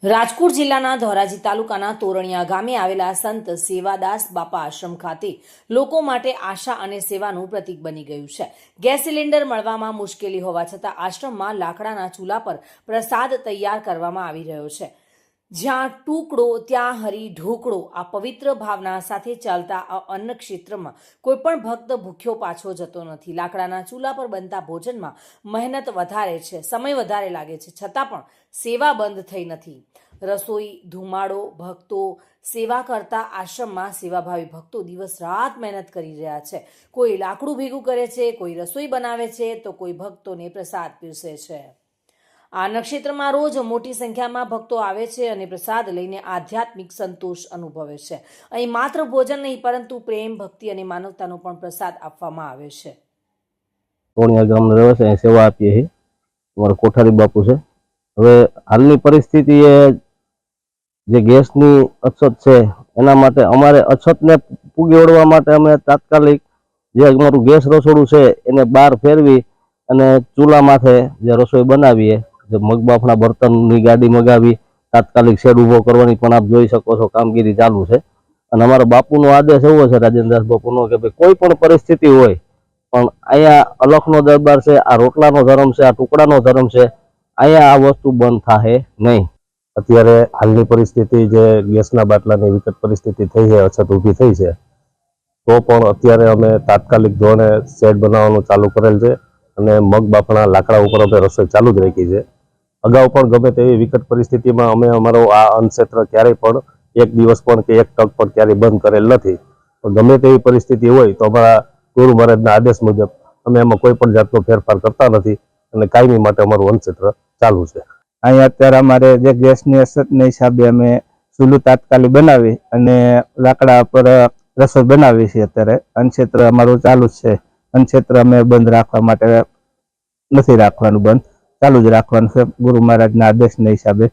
રાજકોટ જિલ્લાના ધોરાજી તાલુકાના તોરણિયા ગામે આવેલા સંત સેવાદાસ બાપા આશ્રમ ખાતે લોકો માટે આશા અને સેવાનું પ્રતીક બની ગયું છે. ગેસ સિલિન્ડર મળવામાં મુશ્કેલી હોવા છતાં આશ્રમમાં લાકડાના ચૂલા પર પ્રસાદ તૈયાર કરવામાં આવી રહ્યો છે. જ્યાં ટુકડો ત્યાં હરી ઢોકળો આ પવિત્ર ભાવના સાથે ચાલતા આ અન્ન ક્ષેત્રમાં કોઈપણ ભક્ત ભૂખ્યો પાછો જતો નથી. લાકડાના ચૂલા પર બનતા ભોજનમાં મહેનત વધારે છે, સમય વધારે લાગે છે, છતાં પણ સેવા બંધ થઈ નથી. રસોઈ, ધુમાડો, ભક્તો, સેવા કરતા આશ્રમમાં સેવાભાવી ભક્તો દિવસ રાત મહેનત કરી રહ્યા છે. કોઈ લાકડું ભેગું કરે છે, કોઈ રસોઈ બનાવે છે, તો કોઈ ભક્તોને પ્રસાદ પીરસે છે. આ નક્ષત્રમાં રોજ મોટી સંખ્યામાં ભક્તો આવે છે અને પ્રસાદ લઈને આધ્યાત્મિક સંતોષ અનુભવે છે. અહીં માત્ર ભોજન નહીં પરંતુ પ્રેમ, ભક્તિ અને માનવતાનો પણ પ્રસાદ આપવામાં આવે છે. તોરણિયા ગામના રહેવાસી સેવા આપીએ છીએ. અમારા કોઠારી બાપુ છે. હવે હાલની પરિસ્થિતિએ જે ગેસની અછત છે એના માટે અમારે અછતને પૂગી વળવા માટે અમે તાત્કાલિક જે અમારું ગેસ રસોડું છે એને બહાર ફેરવી અને ચૂલા માથે જે રસોઈ બનાવીએ, જે મગબાફના બર્તનની ગાડી મગાવી તાત્કાલિક શેડ ઊભો કરવાની પણ આપ જોઈ શકો છો કામગીરી ચાલુ છે. અને અમારા બાપુનો આદેશ એવો છે, રાજેન્દ્રદાસ બાપુનો, કે ભાઈ કોઈ પણ પરિસ્થિતિ હોય પણ અહીંયા અલખનો દરબાર છે, આ રોટલાનો ધર્મ છે, આ ટુકડાનો ધર્મ છે, અહીંયા આ વસ્તુ બંધ થાય નહીં. અત્યારે હાલની પરિસ્થિતિ જે ગેસના બાટલાની વિકટ પરિસ્થિતિ થઈ છે, અછત ઊભી થઈ છે, તો પણ અત્યારે અમે તાત્કાલિક ધોરણે શેડ બનાવવાનું ચાલુ કરેલ છે અને મગ બાફણા લાકડા ઉપર અમે રસોઈ ચાલુ જ રાખી છે. અગાઉ પણ ગમે તેવી વિકટ પરિસ્થિતિમાં અમે અમારો આ અન્ન ક્ષેત્ર ક્યારેય પણ એક દિવસ પણ કે એક તક પણ ક્યારેય બંધ કરેલ નથી. ગમે તેવી પરિસ્થિતિ હોય તો અમારા ગુરુ મહારાજના આદેશ મુજબ અમે એમાં કોઈ પણ જાતનો ફેરફાર કરતા નથી અને કાયમી માટે અમારું અન્ન ક્ષેત્ર ચાલુ છે. અહીંયા અત્યારે અમારે જે ગેસની અછતના હિસાબે અમે ચૂલું તાત્કાલિક બનાવી અને લાકડા પર રસોઈ બનાવી છે. અત્યારે અન્નક્ષેત્ર અમારું ચાલુ જ છે. અન્નક્ષેત્ર અમે બંધ રાખવા માટે નથી રાખવાનું, બંધ ચાલુ જ રાખવાનું છે ગુરુ મહારાજના આદેશના હિસાબે.